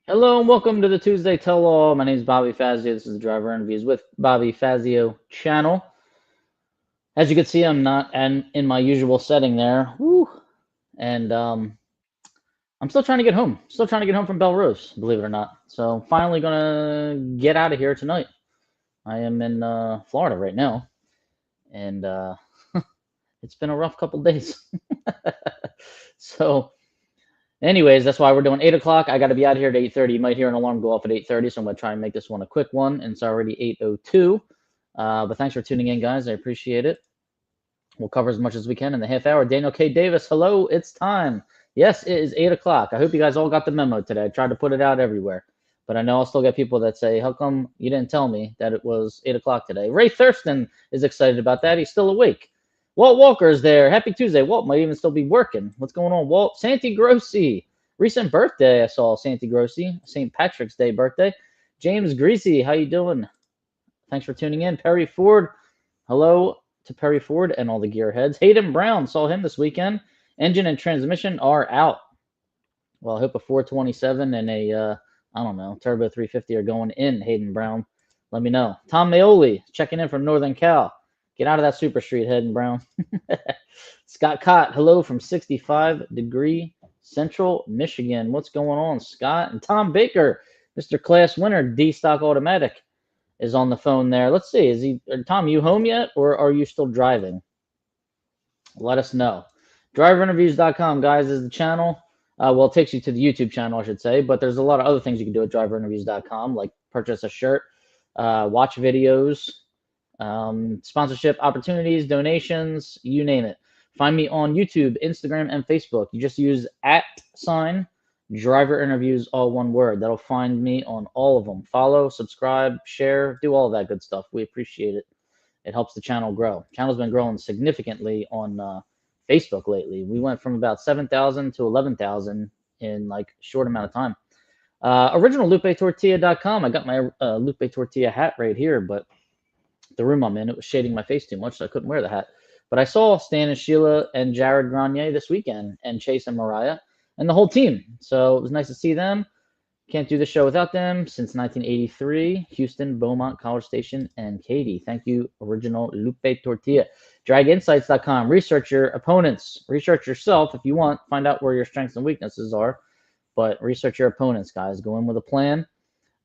Hello and welcome to the Tuesday Tell All. My name is Bobby Fazio. This is the Driver Interviews with Bobby Fazio channel. As you can see, I'm not in my usual setting there. Woo. And I'm still trying to get home. Still trying to get home from Belle Rose, believe it or not. So finally gonna get out of here tonight. I am in Florida right now, and it's been a rough couple days. So anyways, that's why we're doing 8 o'clock. I got to be out here at 8:30. You might hear an alarm go off at 8:30, so I'm going to try and make this one a quick one. And it's already 8:02. But thanks for tuning in, guys. I appreciate it. We'll cover as much as we can in the half hour. Daniel K. Davis, hello. It's time. Yes, it is 8 o'clock. I hope you guys all got the memo today. I tried to put it out everywhere. But I know I'll still get people that say, how come you didn't tell me that it was 8 o'clock today? Ray Thurston is excited about that. He's still awake. Walt Walker's there. Happy Tuesday. Walt might even still be working. What's going on, Walt? Santi Grossi. Recent birthday, I saw Santi Grossi. St. Patrick's Day birthday. James Greasy, how you doing? Thanks for tuning in. Perry Ford. Hello to Perry Ford and all the gearheads. Hayden Brown, saw him this weekend. Engine and transmission are out. Well, I hope a 427 and a, I don't know, Turbo 350 are going in, Hayden Brown. Let me know. Tom Maoli, checking in from Northern Cal. Get out of that super street, Hayden Brown. Scott Cott, hello from 65-degree Central Michigan. What's going on, Scott? And Tom Baker, Mr. Class Winner, D-Stock Automatic, is on the phone there. Let's see. Is he, Tom, you home yet, or are you still driving? Let us know. DriverInterviews.com, guys, is the channel. Well, it takes you to the YouTube channel, I should say, but there's a lot of other things you can do at DriverInterviews.com, like purchase a shirt, watch videos, sponsorship opportunities, donations, you name it. Find me on YouTube, Instagram, and Facebook. You just use @ Driver Interviews, all one word. That'll find me on all of them. Follow, subscribe, share, do all of that good stuff. We appreciate it. It helps the channel grow. Channel's been growing significantly on Facebook lately. We went from about 7,000 to 11,000 in like a short amount of time. OriginalLupeTortilla.com. I got my Lupe Tortilla hat right here, but the room I'm in, it was shading my face too much, so I couldn't wear the hat. But I saw Stan and Sheila and Jared Grenier this weekend, and Chase and Mariah, and the whole team. So it was nice to see them. Can't do the show without them since 1983. Houston, Beaumont, College Station, and Katy. Thank you, Original Lupe Tortilla. DragInsights.com. Research your opponents. Research yourself if you want. Find out where your strengths and weaknesses are. But research your opponents, guys. Go in with a plan.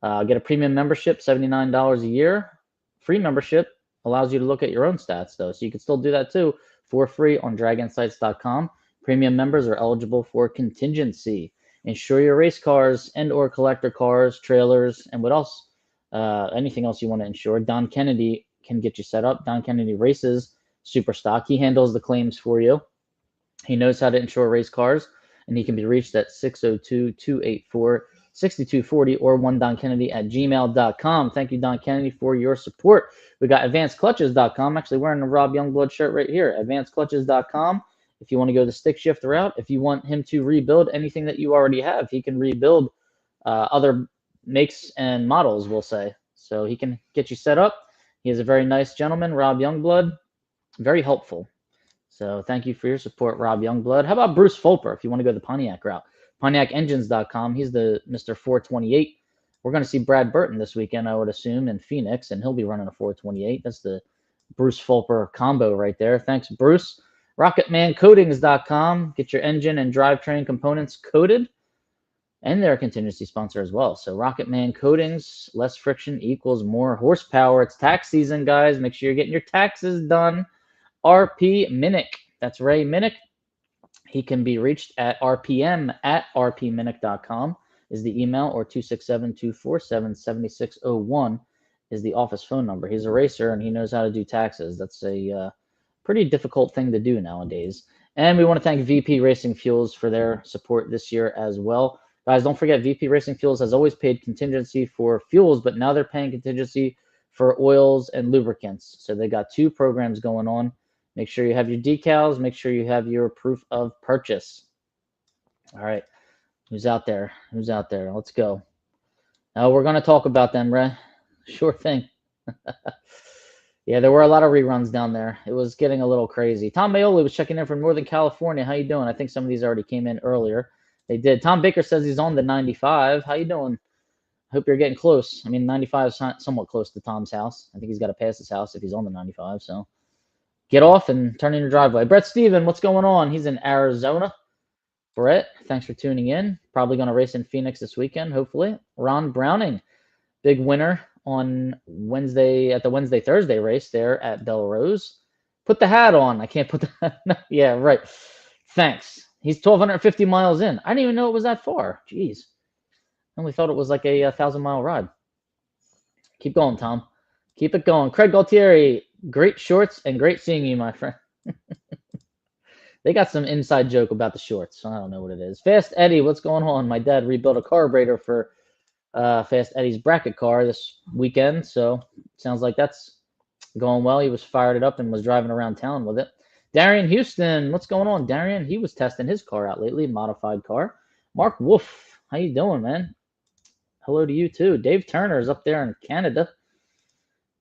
Get a premium membership, $79 a year. Free membership allows you to look at your own stats, though. So you can still do that, too, for free on DragInsights.com. Premium members are eligible for contingency. Insure your race cars and or collector cars, trailers, and what else? Anything else you want to insure. Don Kennedy can get you set up. Don Kennedy Races Superstock. He handles the claims for you. He knows how to insure race cars, and he can be reached at 602-284-6240 or 1donkennedy@gmail.com. Thank you, Don Kennedy, for your support. We got advancedclutches.com. Actually wearing a Rob Youngblood shirt right here. Advancedclutches.com. If you want to go the stick shift route, if you want him to rebuild anything that you already have, he can rebuild other makes and models, we'll say. So he can get you set up. He is a very nice gentleman, Rob Youngblood. Very helpful. So thank you for your support, Rob Youngblood. How about Bruce Fulper if you want to go the Pontiac route? PontiacEngines.com. He's the Mr. 428. We're going to see Brad Burton this weekend, I would assume, in Phoenix, and he'll be running a 428. That's the Bruce Fulper combo right there. Thanks, Bruce. RocketManCoatings.com. Get your engine and drivetrain components coated. And they're a contingency sponsor as well. So Rocketman Coatings, less friction equals more horsepower. It's tax season, guys. Make sure you're getting your taxes done. RP Minnick. That's Ray Minnick. He can be reached at rpm@rpminnick.com is the email, or 267-247-7601 is the office phone number. He's a racer, and he knows how to do taxes. That's a pretty difficult thing to do nowadays. And we want to thank VP Racing Fuels for their support this year as well. Guys, don't forget, VP Racing Fuels has always paid contingency for fuels, but now they're paying contingency for oils and lubricants. So they got two programs going on. Make sure you have your decals. Make sure you have your proof of purchase. All right. Who's out there? Who's out there? Let's go. Now we're going to talk about them, Ray. Sure thing. Yeah, there were a lot of reruns down there. It was getting a little crazy. Tom Maoli was checking in from Northern California. How you doing? I think some of these already came in earlier. They did. Tom Baker says he's on the 95. How you doing? Hope you're getting close. I mean, 95 is somewhat close to Tom's house. I think he's got to pass his house if he's on the 95. So get off and turn in your driveway. Brett Steven, what's going on? He's in Arizona. Brett, thanks for tuning in. Probably going to race in Phoenix this weekend, hopefully. Ron Browning, big winner on Wednesday at the Wednesday-Thursday race there at Belle Rose. Put the hat on. I can't put the yeah, right. Thanks. He's 1,250 miles in. I didn't even know it was that far. Jeez. I only thought it was like a 1,000-mile ride. Keep going, Tom. Keep it going. Craig Galtieri, great shorts and great seeing you, my friend. They got some inside joke about the shorts. I don't know what it is. Fast Eddie, what's going on? My dad rebuilt a carburetor for Fast Eddie's bracket car this weekend, so sounds like that's going well. He was fired it up and was driving around town with it. Darian Houston, what's going on, Darian? He was testing his car out lately, modified car. Mark Wolf, how you doing, man? Hello to you too. Dave Turner is up there in Canada.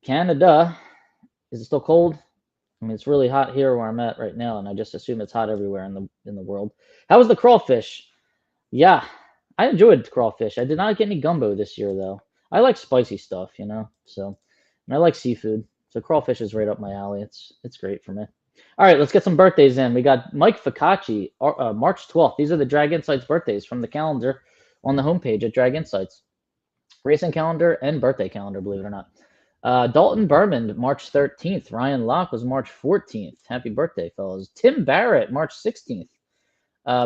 Canada, is it still cold? I mean, it's really hot here where I'm at right now, and I just assume it's hot everywhere in the world. How was the crawfish? Yeah, I enjoyed crawfish. I did not get any gumbo this year, though. I like spicy stuff, you know, so, and I like seafood. So crawfish is right up my alley. It's great for me. All right, let's get some birthdays in. We got Mike Ficacci, March 12th. These are the Drag Insights birthdays from the calendar on the homepage at Drag Insights. Racing calendar and birthday calendar, believe it or not. Dalton Berman, March 13th. Ryan Locke was March 14th. Happy birthday, fellas. Tim Barrett, March 16th.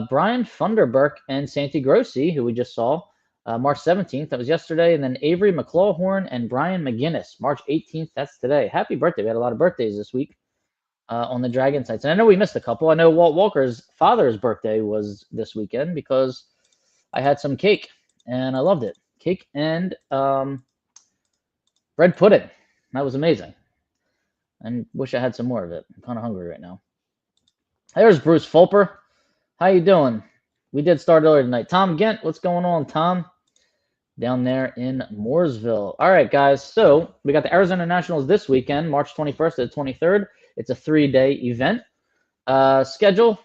Brian Funderburk and Santi Grossi, who we just saw, March 17th. That was yesterday. And then Avery McClawhorn and Brian McGinnis, March 18th. That's today. Happy birthday. We had a lot of birthdays this week on the Drag Insights. And I know we missed a couple. I know Walt Walker's father's birthday was this weekend because I had some cake, and I loved it. Cake and bread pudding. That was amazing. And wish I had some more of it. I'm kind of hungry right now. There's Bruce Fulper. How you doing? We did start earlier tonight. Tom Gent, what's going on, Tom? Down there in Mooresville. All right, guys. So we got the Arizona Nationals this weekend, March 21st to the 23rd. It's a 3-day event. Schedule.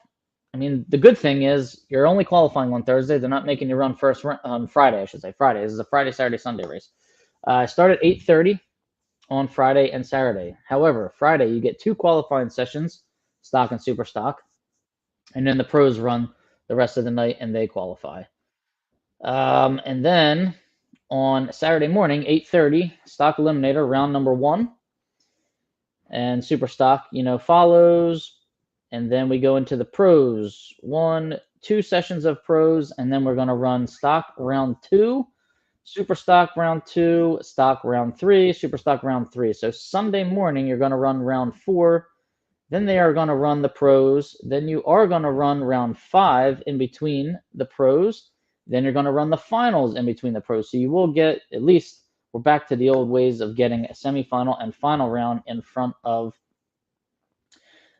I mean, the good thing is you're only qualifying on Thursday. They're not making you run first on Friday, I should say. Friday. This is a Friday, Saturday, Sunday race. Start at 8:30 on Friday and Saturday. However, Friday you get 2 qualifying sessions, stock and super stock, and then the pros run the rest of the night and they qualify. And then on Saturday morning, 8:30, stock eliminator round number 1, and super stock, follows. And then we go into the pros. 2 sessions of pros, and then we're going to run stock round 2, super stock round 2, stock round 3, super stock round 3. So Sunday morning, you're going to run round 4. Then they are going to run the pros. Then you are going to run round 5 in between the pros. Then you're going to run the finals in between the pros. So you will get, at least, we're back to the old ways of getting a semifinal and final round in front of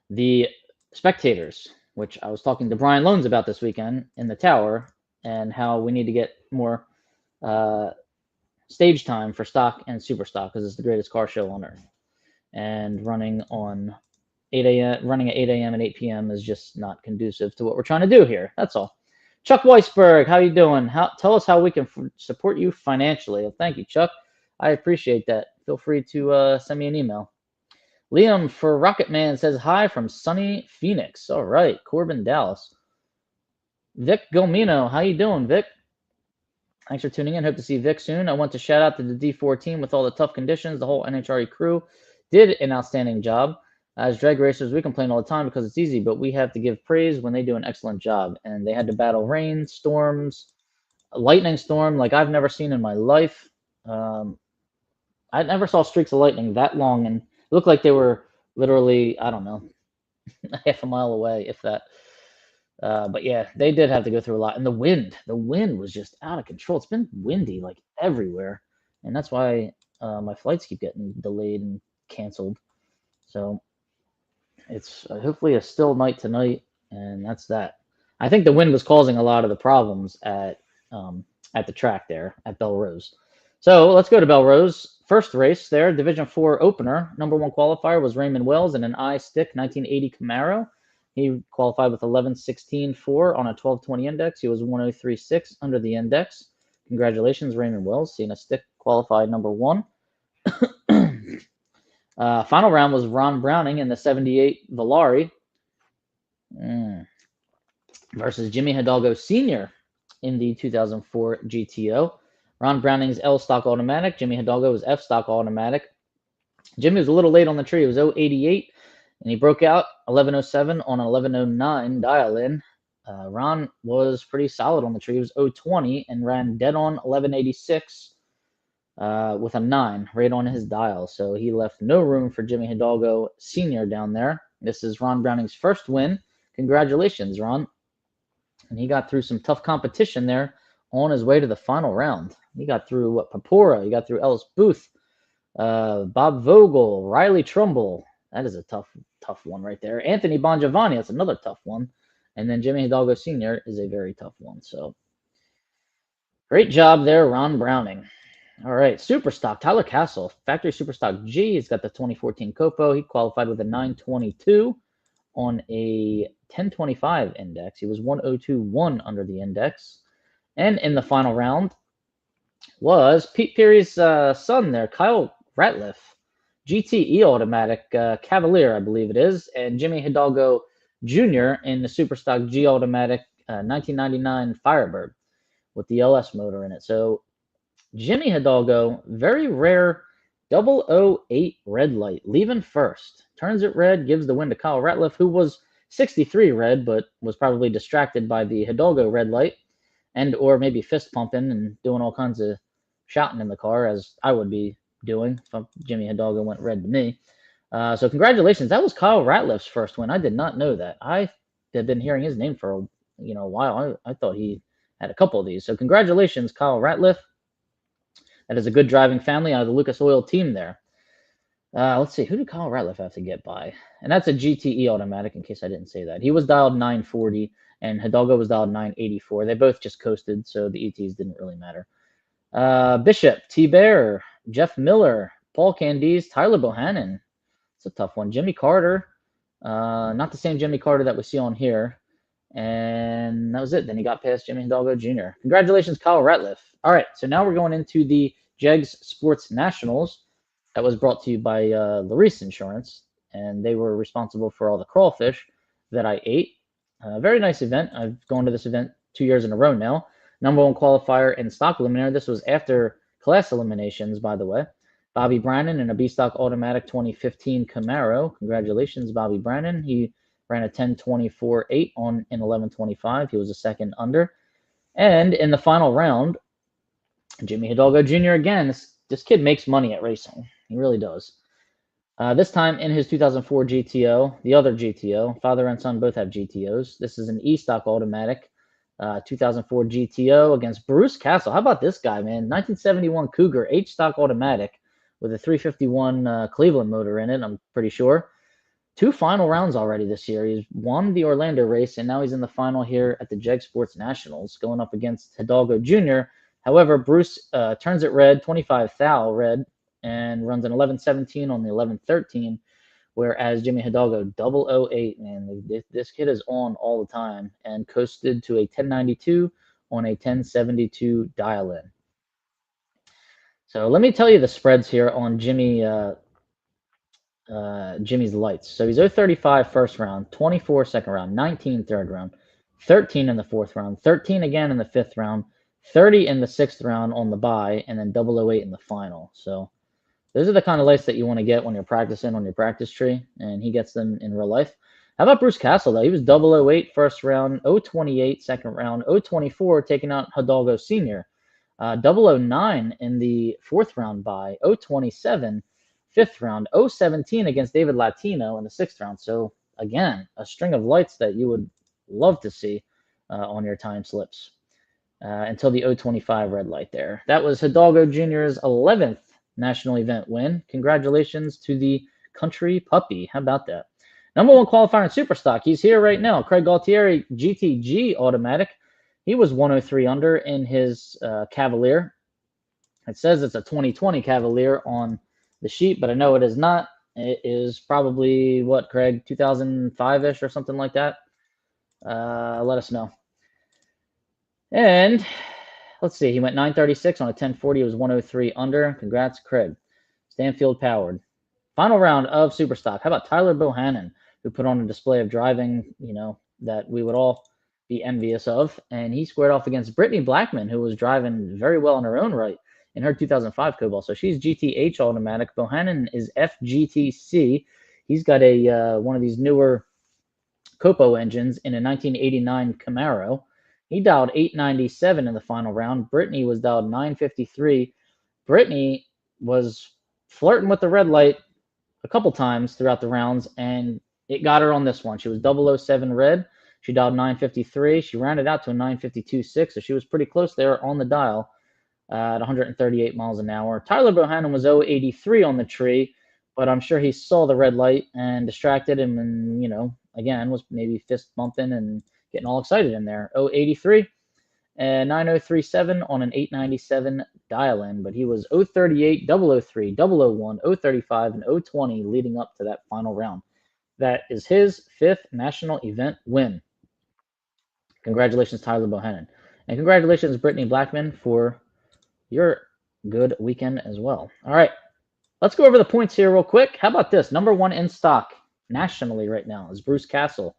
the spectators, which I was talking to Brian Loans about this weekend in the tower, and how we need to get more stage time for stock and super stock because it's the greatest car show on earth. And running at 8 a.m. and 8 p.m. is just not conducive to what we're trying to do here. That's all. Chuck Weisberg, how you doing? Tell us how we can support you financially. Well, thank you, Chuck. I appreciate that. Feel free to send me an email. Liam for Rocket Man says hi from sunny Phoenix. All right, Corbin, Dallas. Vic Gomino, how you doing, Vic? Thanks for tuning in. Hope to see Vic soon. I want to shout out to the D4 team with all the tough conditions. The whole NHRE crew did an outstanding job. As drag racers, we complain all the time because it's easy, but we have to give praise when they do an excellent job. And they had to battle rain, storms, a lightning storm like I've never seen in my life. I never saw streaks of lightning that long, and it looked like they were literally, I don't know, half a mile away, if that. But yeah, they did have to go through a lot. And the wind was just out of control. It's been windy like everywhere. And that's why my flights keep getting delayed and canceled. So it's hopefully a still night tonight. And that's that. I think the wind was causing a lot of the problems at the track there at Belle Rose. So let's go to Belle Rose. First race there, Division 4 opener. Number 1 qualifier was Raymond Wells in an I-Stick 1980 Camaro. He qualified with 11.16.4 on a 12.20 index. He was 103.6 under the index. Congratulations, Raymond Wells, seeing a stick qualified number 1. Final round was Ron Browning in the 78 Valari versus Jimmy Hidalgo Sr. in the 2004 GTO. Ron Browning's L stock automatic. Jimmy Hidalgo was F stock automatic. Jimmy was a little late on the tree. It was 088, and he broke out 1107 on 1109 dial-in. Ron was pretty solid on the tree. He was 020 and ran dead on 1186 with a 9 right on his dial. So he left no room for Jimmy Hidalgo Sr. down there. This is Ron Browning's first win. Congratulations, Ron. And he got through some tough competition there on his way to the final round. He got through Papora. He got through Ellis Booth, Bob Vogel, Riley Trumbull. That is a tough one right there. Anthony Bongiovanni, that's another tough one. And then Jimmy Hidalgo Sr. is a very tough one. So great job there, Ron Browning. All right, Superstock, Tyler Castle, Factory Superstock G. He's got the 2014 Copo. He qualified with a 922 on a 1025 index. He was 102.1 under the index. And in the final round was Pete Peary's son there, Kyle Ratliff, GTE automatic Cavalier, I believe it is, and Jimmy Hidalgo Jr. in the Superstock G automatic 1999 Firebird with the LS motor in it. So Jimmy Hidalgo, very rare 008 red light, leaving first. Turns it red, gives the win to Kyle Ratliff, who was 63 red, but was probably distracted by the Hidalgo red light, and or maybe fist pumping and doing all kinds of shouting in the car, as I would be doing if Jimmy Hidalgo went red to me. So congratulations. That was Kyle Ratliff's first win. I did not know that. I had been hearing his name for a while. I thought he had a couple of these. So congratulations, Kyle Ratliff. That is a good driving family out of the Lucas Oil team there. Let's see. Who did Kyle Ratliff have to get by? And that's a GTE automatic, in case I didn't say that. He was dialed 940, and Hidalgo was dialed 984. They both just coasted, so the ETs didn't really matter. Bishop, T-Bear, Jeff Miller, Paul Candies, Tyler Bohannon. It's a tough one. Jimmy Carter. Not the same Jimmy Carter that we see on here. And that was it. Then he got past Jimmy Hidalgo Jr. Congratulations, Kyle Ratliff. All right, so now we're going into the JEGS Sportsnationals. That was brought to you by Larice Insurance, and they were responsible for all the crawfish that I ate. Very nice event. I've gone to this event 2 years in a row now. Number 1 qualifier in stock eliminator. This was after class eliminations, by the way. Bobby Brannon in a B-Stock Automatic 2015 Camaro. Congratulations, Bobby Brannon. He ran a 10.24.8 in 11.25. He was a second under. And in the final round, Jimmy Hidalgo Jr. again. This kid makes money at racing. He really does. This time in his 2004 GTO, the other GTO. Father and son both have GTOs. This is an E-Stock Automatic 2004 GTO against Bruce Castle. How about this guy, man? 1971 Cougar H-Stock Automatic with a 351 Cleveland motor in it, I'm pretty sure. 2 final rounds already this year. He's won the Orlando race, and now he's in the final here at the JEGS Sportsnationals, going up against Hidalgo Jr. However, Bruce turns it red, 25 thou red, and runs an 11.17 on the 11.13, whereas Jimmy Hidalgo 008, man. This kid is on all the time and coasted to a 10.92 on a 10.72 dial-in. So let me tell you the spreads here on Jimmy's lights. So he's 035 first round, 24 second round, 19 third round, 13 in the fourth round, 13 again in the fifth round, 30 in the sixth round on the bye, and then 008 in the final. So those are the kind of lights that you want to get when you're practicing on your practice tree, and he gets them in real life. How about Bruce Castle, though? He was 008 first round, 028 second round, 024 taking out Hidalgo Sr., 009 in the fourth round bye, 027 fifth round, 017 against David Latino in the sixth round. So, again, a string of lights that you would love to see on your time slips until the 025 red light there. That was Hidalgo Jr.'s 11th national event win. Congratulations to the country puppy. How about that? Number 1 qualifier in Superstock. He's here right now. Craig Galtieri, GTG automatic. He was 103 under in his Cavalier. It says it's a 2020 Cavalier on the sheet, but I know it is not. It is probably, what, Craig, 2005-ish or something like that. Let us know. And let's see, he went 936 on a 1040. It was 103 under. Congrats, Craig. Stanfield powered. Final round of Superstock. How about Tyler Bohannon, who put on a display of driving, that we would all be envious of. And he squared off against Brittany Blackman, who was driving very well in her own right in her 2005 Cobalt. So she's GTH automatic. Bohannon is FGTC. He's got a one of these newer Copo engines in a 1989 Camaro. He dialed 897 in the final round. Brittany was dialed 953. Brittany was flirting with the red light a couple times throughout the rounds, and it got her on this one. She was 007 red. She dialed 953. She rounded out to a 952.6, so she was pretty close there on the dial at 138 miles an hour. Tyler Bohannon was 083 on the tree, but I'm sure he saw the red light and distracted him and, again, was maybe fist bumping and getting all excited in there. 083 and 9037 on an 897 dial-in, but he was 038, 003, 001, 035, and 020 leading up to that final round. That is his 5th national event win. Congratulations, Tyler Bohannon. And congratulations, Brittany Blackman, for your good weekend as well. All right, let's go over the points here real quick. How about this? Number 1 in stock nationally right now is Bruce Castle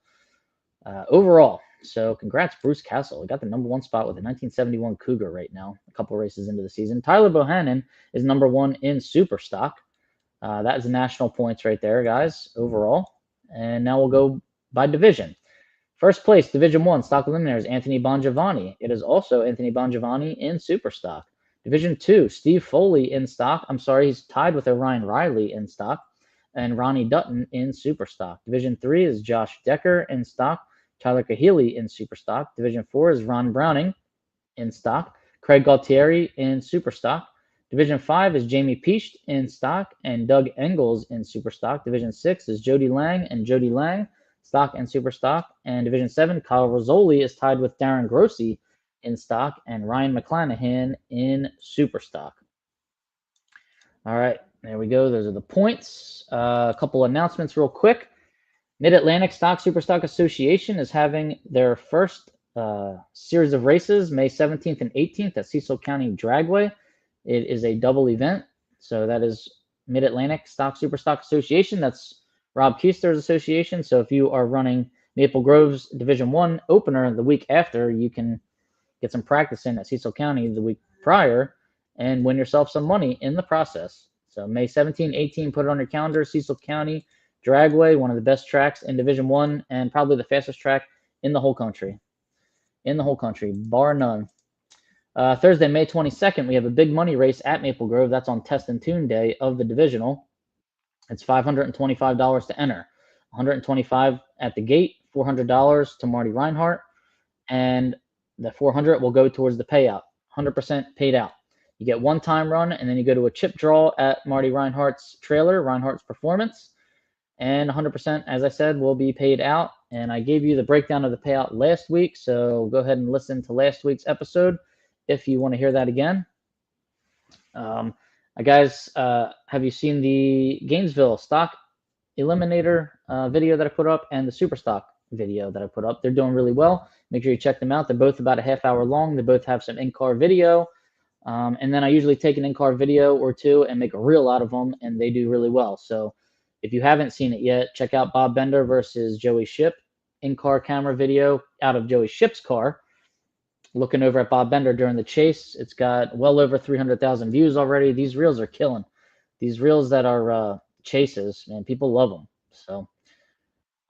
overall. So congrats, Bruce Castle. He got the number 1 spot with a 1971 Cougar right now, a couple races into the season. Tyler Bohannon is number 1 in super stock. That is the national points right there, guys, overall. And now we'll go by division. First place, Division 1, stock eliminators, Anthony Bongiovanni. It is also Anthony Bongiovanni in super stock. Division 2, Steve Foley in stock. I'm sorry, he's tied with Orion Riley in stock. And Ronnie Dutton in super stock. Division 3 is Josh Decker in stock. Tyler Kahili in super stock. Division 4 is Ron Browning in stock. Craig Galtieri in super stock. Division 5 is Jamie Peach in stock and Doug Engels in super stock. Division 6 is Jody Lang and Jody Lang, stock and super stock. And Division 7, Kyle Rizzoli is tied with Darren Grossi in stock and Ryan McClanahan in super stock. All right, there we go. Those are the points. A couple announcements real quick. Mid-Atlantic Stock Superstock Association is having their first series of races May 17th and 18th at Cecil County Dragway. It is a double event. So that is Mid-Atlantic Stock Superstock Association. That's Rob Keister's association. So if you are running Maple Grove's Division 1 opener the week after, you can get some practice in at Cecil County the week prior and win yourself some money in the process. So May 17, 18, put it on your calendar, Cecil County Dragway, one of the best tracks in Division 1 and probably the fastest track in the whole country. Bar none. Thursday, May 22nd, we have a big money race at Maple Grove. That's on Test and Tune Day of the Divisional. It's $525 to enter. $125 at the gate, $400 to Marty Reinhardt, and the $400 will go towards the payout. 100% paid out. You get one time run, and then you go to a chip draw at Marty Reinhardt's trailer, Reinhardt's Performance. And 100%, as I said, will be paid out. And I gave you the breakdown of the payout last week, so go ahead and listen to last week's episode if you want to hear that again. Guys, have you seen the Gainesville Stock Eliminator video that I put up and the Super Stock video that I put up? They're doing really well. Make sure you check them out. They're both about a half hour long. They both have some in-car video. And then I usually take an in-car video or two and make a reel out of them, and they do really well. So if you haven't seen it yet, check out Bob Bender versus Joey Ship in-car camera video out of Joey Ship's car. Looking over at Bob Bender during the chase, it's got well over 300,000 views already. These reels are killing. These reels that are chases, man, people love them. So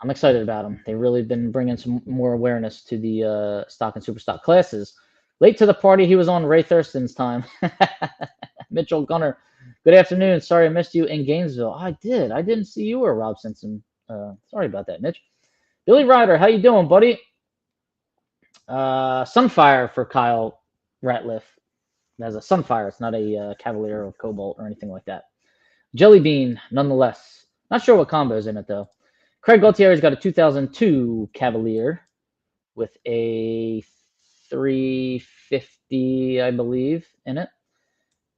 I'm excited about them. They've really been bringing some more awareness to the stock and super stock classes. Late to the party, he was on Ray Thurston's time. Mitchell Gunner, good afternoon. Sorry I missed you in Gainesville. I did. I didn't see you or Rob Simpson. Sorry about that, Mitch. Billy Ryder, how you doing, buddy? Sunfire for Kyle Ratliff. That's a Sunfire. It's not a Cavalier or Cobalt or anything like that. Jelly Bean, nonetheless. Not sure what combo is in it, though. Craig Gaultier's got a 2002 Cavalier with a 350, I believe, in it.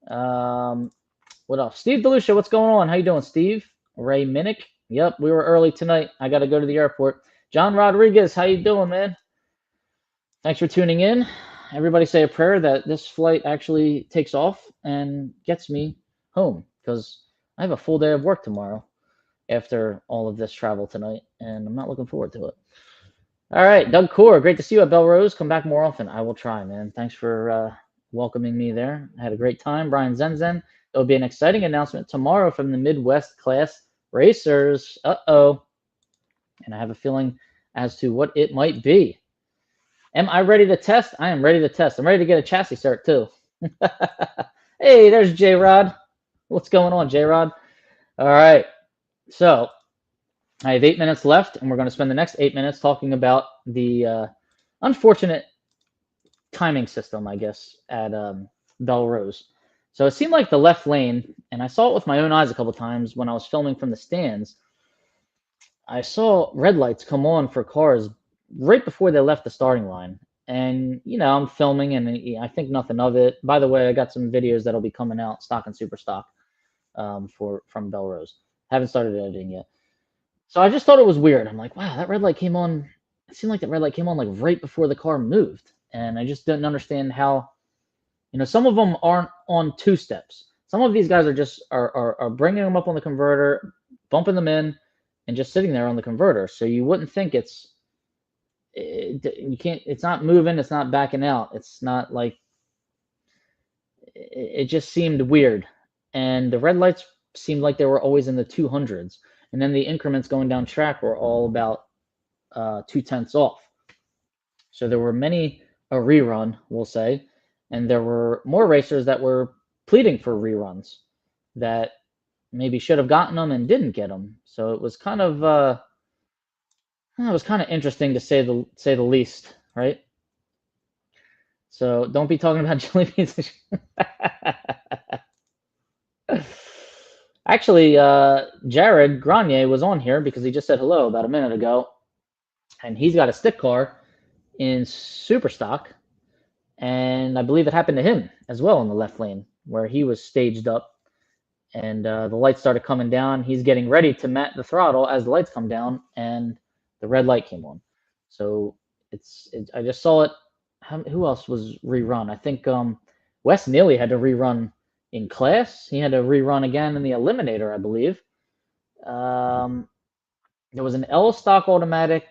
What else? Steve DeLucia, what's going on? How you doing, Steve? Ray Minnick. Yep, we were early tonight. I got to go to the airport. John Rodriguez, how you doing, man? Thanks for tuning in. Everybody say a prayer that this flight actually takes off and gets me home because I have a full day of work tomorrow after all of this travel tonight, and I'm not looking forward to it. All right, Doug Core, great to see you at Belle Rose. Come back more often. I will try, man. Thanks for welcoming me there. I had a great time. Brian Zenzen. There'll be an exciting announcement tomorrow from the Midwest class racers. Uh-oh. And I have a feeling as to what it might be. Am I ready to test? I am ready to test. I'm ready to get a chassis cert, too. Hey, there's J-Rod. What's going on, J-Rod? All right. So I have 8 minutes left, and we're going to spend the next 8 minutes talking about the unfortunate timing system, I guess, at Belle Rose. So it seemed like the left lane, and I saw it with my own eyes a couple times when I was filming from the stands. I saw red lights come on for cars right before they left the starting line. And, I'm filming, and I think nothing of it. By the way, I got some videos that'll be coming out, stock and super stock, from Belle Rose. Haven't started editing yet. So I just thought it was weird. I'm like, wow, that red light came on. It seemed like that red light came on like right before the car moved. And I just didn't understand how, some of them aren't on two steps. Some of these guys are just are bringing them up on the converter, bumping them in, and just sitting there on the converter. So you wouldn't think it's not moving, it's not backing out. It's not like, it just seemed weird. And the red lights seemed like they were always in the 200s. And then the increments going down track were all about 2/10 off. So there were many a rerun, we'll say, and there were more racers that were pleading for reruns that maybe should have gotten them and didn't get them. So it was kind of interesting to say the least, right? So don't be talking about jelly beans. Actually, Jared Grenier was on here because he just said hello about a minute ago, and he's got a stick car in super stock, and I believe it happened to him as well in the left lane where he was staged up, and the lights started coming down. He's getting ready to mat the throttle as the lights come down, and the red light came on. So I just saw it. Who else was rerun? I think Wes Neely had to rerun in class. He had to rerun again in the Eliminator, I believe. There was an L stock automatic,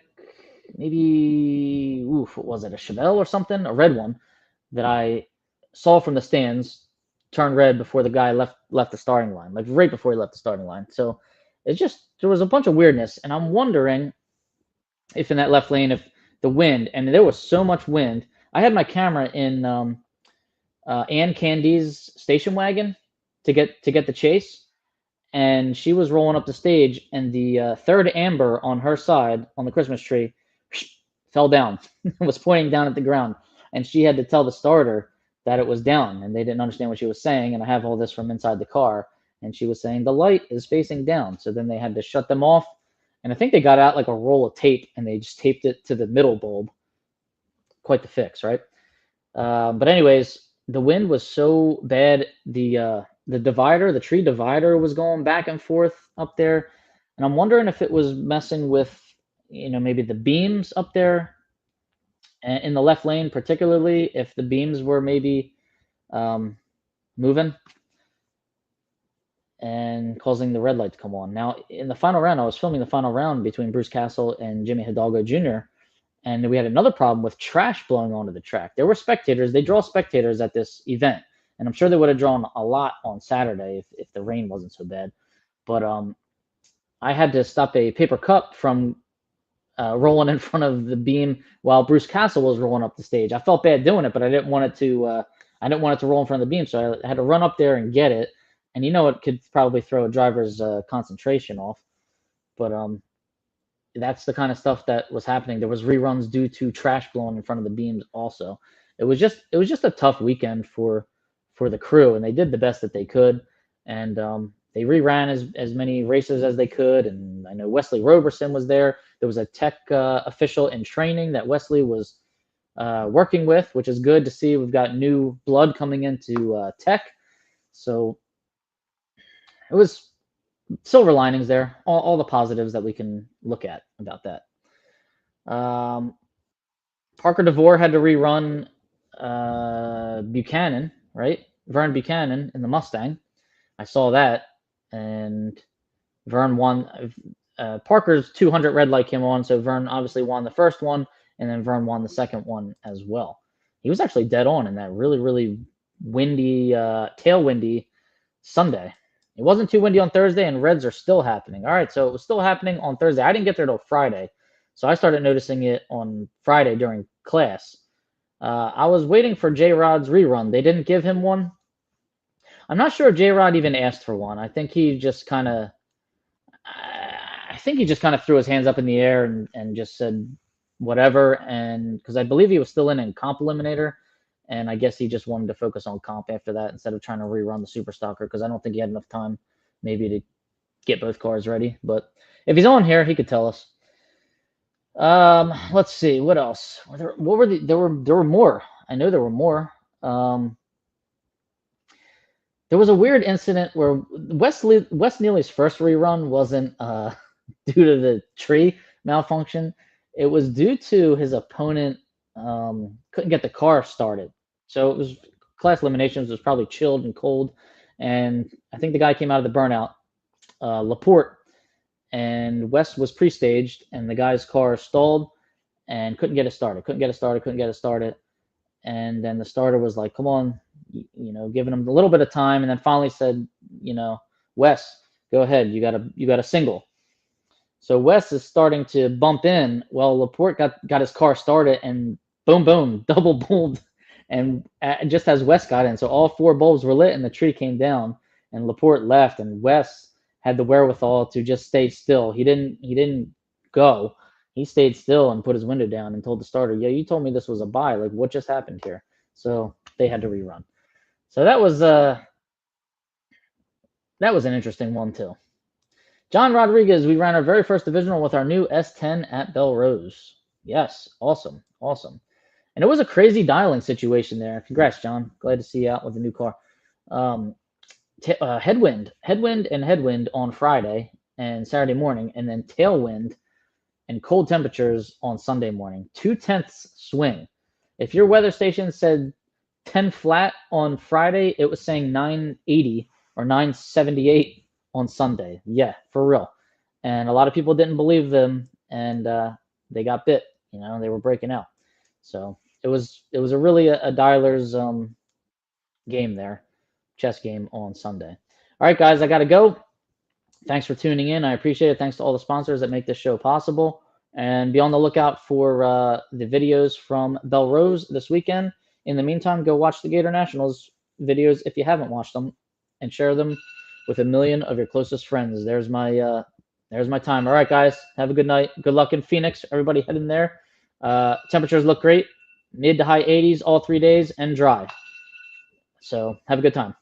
maybe, what was it, a Chevelle or something, a red one, that I saw from the stands turn red before the guy left the starting line, like right before he left the starting line. So there was a bunch of weirdness, and I'm wondering if in that left lane, if the wind, and there was so much wind. I had my camera in Ann Candy's station wagon to get the chase, and she was rolling up the stage, and the third amber on her side on the Christmas tree fell down, was pointing down at the ground, and she had to tell the starter that it was down, and they didn't understand what she was saying. And I have all this from inside the car, and she was saying the light is facing down. So then they had to shut them off, and I think they got out like a roll of tape, and they just taped it to the middle bulb. Quite the fix, right? But anyways, the wind was so bad. The divider, the tree divider, was going back and forth up there, and I'm wondering if it was messing with, maybe the beams up there in the left lane, particularly if the beams were maybe moving and causing the red light to come on. Now, in the final round, I was filming the final round between Bruce Castle and Jimmy Hidalgo Jr., and we had another problem with trash blowing onto the track. There were spectators. They draw spectators at this event, and I'm sure they would have drawn a lot on Saturday if the rain wasn't so bad. But I had to stop a paper cup from rolling in front of the beam while Bruce Castle was rolling up the stage. I felt bad doing it, but I didn't want it to. I didn't want it to roll in front of the beam, so I had to run up there and get it. And it could probably throw a driver's concentration off. But that's the kind of stuff that was happening. There was reruns due to trash blowing in front of the beams also. It was just a tough weekend for the crew, and they did the best that they could. And they reran as many races as they could. And I know Wesley Roberson was there. There was a tech official in training that Wesley was working with, which is good to see. We've got new blood coming into tech. So it was silver linings there, all the positives that we can look at about that. Parker DeVore had to rerun Buchanan, right? Vern Buchanan in the Mustang. I saw that, and Vern won. Parker's 200 red light came on, so Vern obviously won the first one, and then Vern won the second one as well. He was actually dead on in that really, really windy, tailwindy Sunday. It wasn't too windy on Thursday, and reds are still happening. All right, so it was still happening on Thursday. I didn't get there till Friday, so I started noticing it on Friday during class. I was waiting for J-Rod's rerun. They didn't give him one. I'm not sure if J-Rod even asked for one. I think he just kind of threw his hands up in the air and just said whatever. And because I believe he was still in comp eliminator, and I guess he just wanted to focus on comp after that instead of trying to rerun the super stalker, because I don't think he had enough time maybe to get both cars ready. But if he's on here, he could tell us. Let's see what else. There were more. I know there were more. There was a weird incident where Wes Neely's first rerun wasn't due to the tree malfunction. It was due to his opponent couldn't get the car started. So it was class eliminations. It was probably chilled and cold, and I think the guy came out of the burnout, Laporte, and Wes was pre-staged, and the guy's car stalled and couldn't get it started. And then the starter was like, "Come on," giving him a little bit of time, and then finally said, "Wes, go ahead. You got a single." So Wes is starting to bump in. Well, Laporte got his car started, and boom, double bulbed, and just as Wes got in, so all 4 bulbs were lit, and the tree came down, and Laporte left, and Wes had the wherewithal to just stay still. He didn't go. He stayed still and put his window down and told the starter, "Yeah, you told me this was a bye. Like, what just happened here?" So they had to rerun. So that was an interesting one too. John Rodriguez, we ran our very first divisional with our new S10 at Belle Rose. Yes, awesome. And it was a crazy dialing situation there. Congrats, John. Glad to see you out with a new car. Headwind on Friday and Saturday morning, and then tailwind and cold temperatures on Sunday morning. 0.2 swing. If your weather station said 10 flat on Friday, it was saying 980 or 978 on Sunday. Yeah, for real. And a lot of people didn't believe them, and they got bit. They were breaking out. So it was a really a dialer's game there, chess game on Sunday. All right, guys, I got to go. Thanks for tuning in. I appreciate it. Thanks to all the sponsors that make this show possible. And be on the lookout for the videos from Belle Rose this weekend. In the meantime, go watch the Gator Nationals videos if you haven't watched them, and share them with 1 million of your closest friends. There's my time. All right, guys, have a good night. Good luck in Phoenix. Everybody head in there. Temperatures look great. Mid to high 80s all 3 days and dry. So have a good time.